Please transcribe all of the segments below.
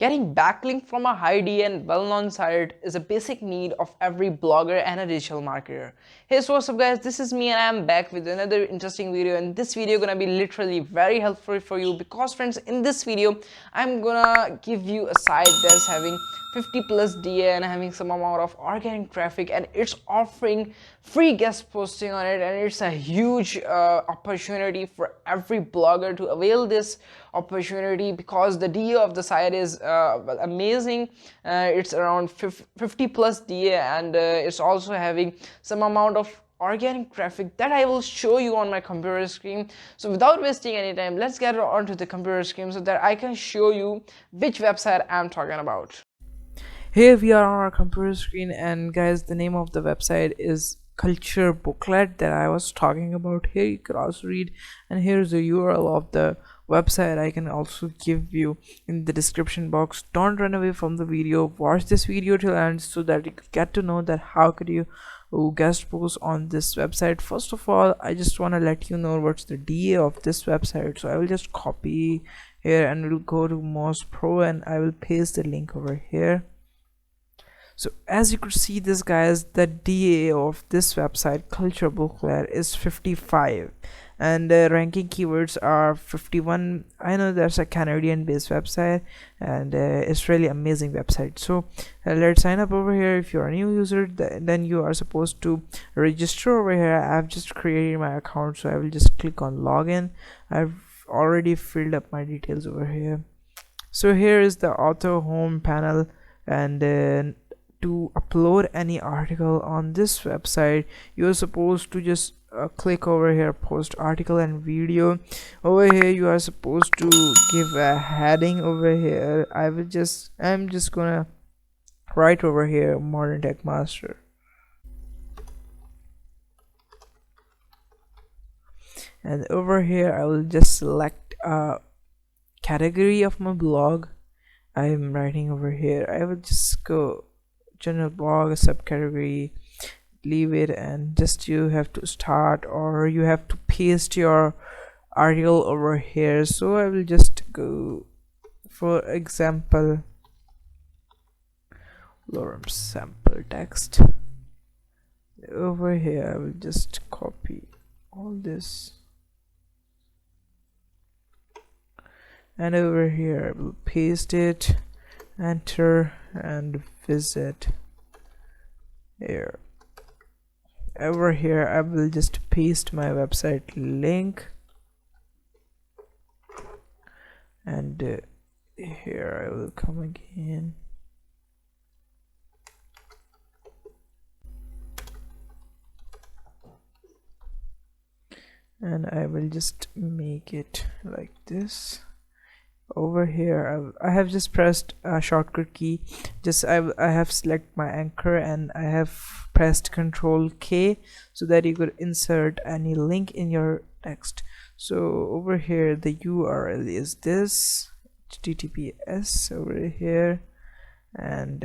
Getting backlink from a high and well-known site is a basic need of every blogger and a digital marketer. Hey, so what's up guys, this is me and I'm back with another interesting video, and this video gonna be literally very helpful for you because friends, in this video I'm gonna give you a site that's having 50 plus DA and having some amount of organic traffic, and it's offering free guest posting on it, and it's a huge opportunity for every blogger to avail this opportunity because the DA of the site is amazing. It's around 50 plus DA, and it's also having some amount of organic traffic that I will show you on my computer screen. So without wasting any time, let's get onto the computer screen so that I can show you which website I'm talking about. Here we are on our computer screen, and guys, the name of the website is Culture Booklet that I was talking about. Here you could also read, and here's the URL of the website. I can also give you in the description box. Don't run away from the video, watch this video till end so that you get to know that how could you guest post on this website. First of all, I just want to let you know what's the DA of this website, so I will just copy here and we'll go to Most Pro and I will paste the link over here. So as you could see this guys, the DA of this website Culture Booklet is 55 and ranking keywords are 51. I know that's a Canadian based website, and it's really amazing website. So let's sign up over here. If you're a new user, then you are supposed to register over here. I've just created my account, so I will just click on login. I've already filled up my details over here. So here is the author home panel, and to upload any article on this website, you're supposed to just click over here, post article and video. Over here you are supposed to give a heading over here. I'm just gonna write over here Modern Tech Master, and over here I will just select a category of my blog. I'm writing over here. I will just go general blog, a subcategory, leave it, and just you have to start or you have to paste your article over here. So I will just go, for example, lorem sample text. Over here I will just copy all this, and over here I will paste it, enter, and visit here. Over here I will just paste my website link, and here I will come again, and I will just make it like this. Over here I have just pressed a shortcut key. I have select my anchor, and I have pressed Ctrl K so that you could insert any link in your text. So over here the URL is this https over here, and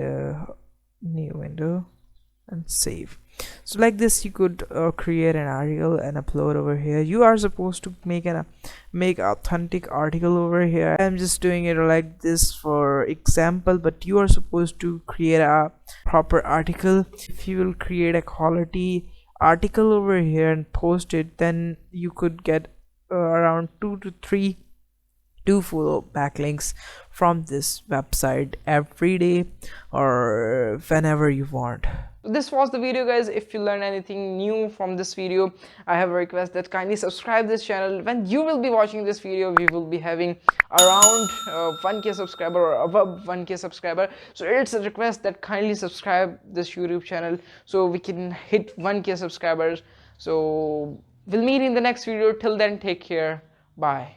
new window and save. So like this you could create an article and upload over here. You are supposed to make authentic article over here. I'm just doing it like this for example, but you are supposed to create a proper article. If you will create a quality article over here and post it, then you could get around 2 to 3 DoFollow backlinks from this website every day or whenever you want. This was the video guys. If you learned anything new from this video, I have a request that kindly subscribe this channel. When you will be watching this video, we will be having around 1k subscriber or above 1k subscriber. So it's a request that kindly subscribe this YouTube channel so we can hit 1k subscribers. So we'll meet in the next video. Till then, take care. Bye.